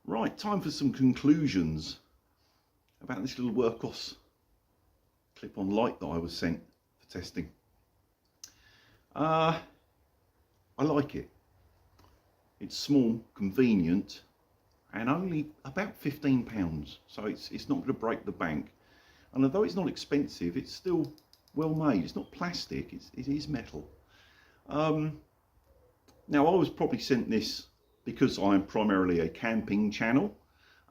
Right, time for some conclusions about this little Wurkkos clip-on light that I was sent for testing. I like it. It's small, convenient, and only about £15, so it's not going to break the bank. And although it's not expensive, it's still well made. It's not plastic, it is metal. Now, I was probably sent this because I am primarily a camping channel,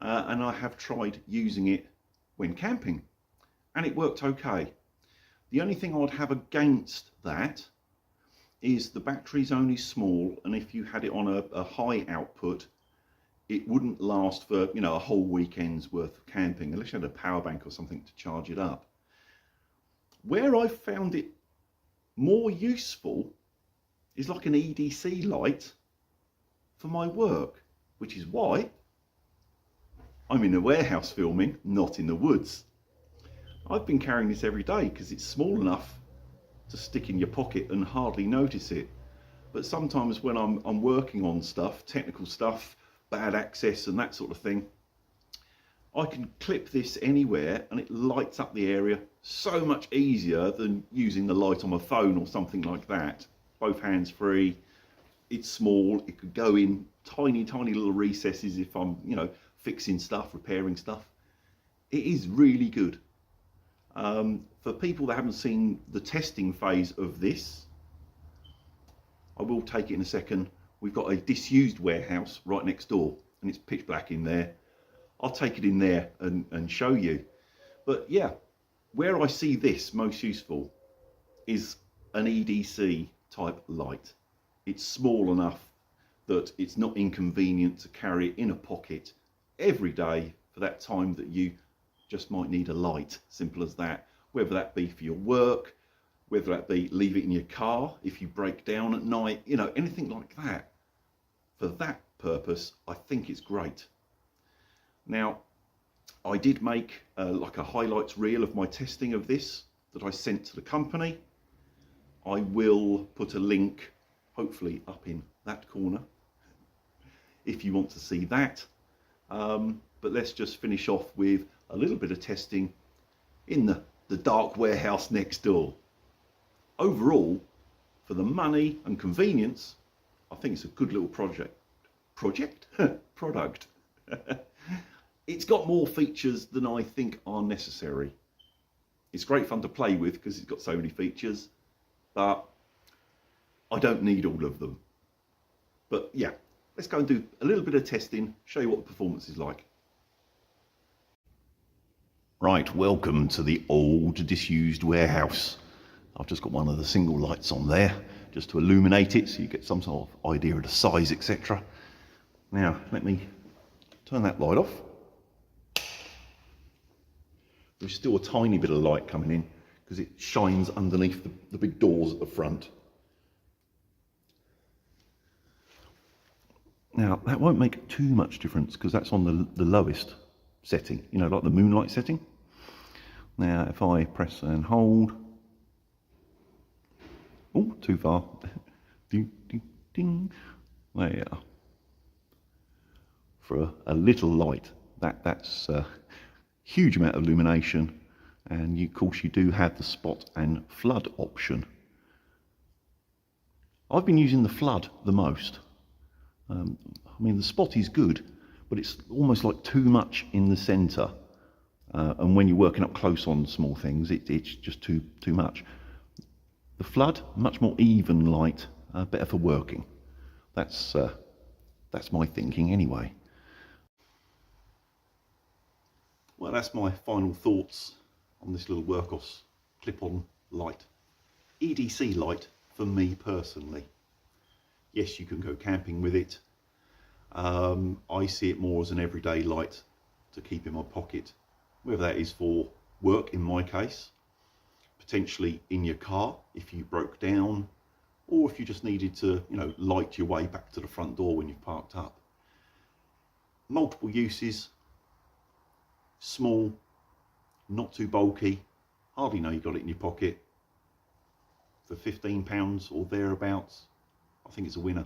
and I have tried using it when camping, and it worked okay. The only thing I'd have against that is the battery's only small, and if you had it on a high output, it wouldn't last for, you know, a whole weekend's worth of camping, unless you had a power bank or something to charge it up. Where I found it more useful is like an EDC light for my work, which is why I'm in a warehouse filming, not in the woods. I've been carrying this every day because it's small enough to stick in your pocket and hardly notice it. But sometimes when I'm working on stuff, technical stuff, bad access and that sort of thing, I can clip this anywhere and it lights up the area so much easier than using the light on my phone or something like that. Both hands free, it's small, it could go in tiny little recesses if I'm, you know, fixing stuff, repairing stuff. It is really good. For people that haven't seen the testing phase of this, I will take it in a second. We've got a disused warehouse right next door and it's pitch black in there. I'll take it in there and show you. But yeah, where I see this most useful is an EDC type light. It's small enough that it's not inconvenient to carry it in a pocket every day for that time that you just might need a light. Simple as that. Whether that be for your work, whether that be leave it in your car if you break down at night, you know, anything like that. For that purpose, I think it's great. Now, I did make like a highlights reel of my testing of this that I sent to the company. I will put a link, hopefully up in that corner, if you want to see that. But let's just finish off with a little bit of testing in the dark warehouse next door. Overall, for the money and convenience, I think it's a good little product. It's got more features than I think are necessary. It's great fun to play with because it's got so many features, but I don't need all of them. But yeah, let's go and do a little bit of testing, show you what the performance is like. Right, welcome to the old disused warehouse. I've just got one of the single lights on there just to illuminate it so you get some sort of idea of the size, etc. Now, let me turn that light off. There's still a tiny bit of light coming in because it shines underneath the big doors at the front. Now, that won't make too much difference because that's on the lowest setting, you know, like the moonlight setting. Now, if I press and hold, oh, too far. Ding, ding, ding. There. For a little light, that's a huge amount of illumination, and of course you do have the spot and flood option. I've been using the flood the most. I mean, the spot is good, but it's almost like too much in the centre. And when you're working up close on small things, it's just too much. The flood, much more even light, better for working. That's my thinking anyway. Well, that's my final thoughts on this little Wurkkos clip-on light. EDC light for me personally. Yes, you can go camping with it. I see it more as an everyday light to keep in my pocket, whether that is for work in my case, potentially in your car if you broke down, or if you just needed to, you know, light your way back to the front door when you've parked up. Multiple uses, small, not too bulky, hardly know you got it in your pocket. For £15 or thereabouts, I think it's a winner.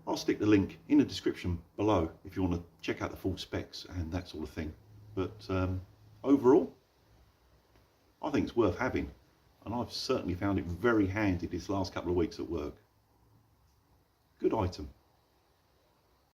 I'll stick the link in the description below if you want to check out the full specs and that sort of thing. But overall, I think it's worth having, and I've certainly found it very handy this last couple of weeks at work. Good item.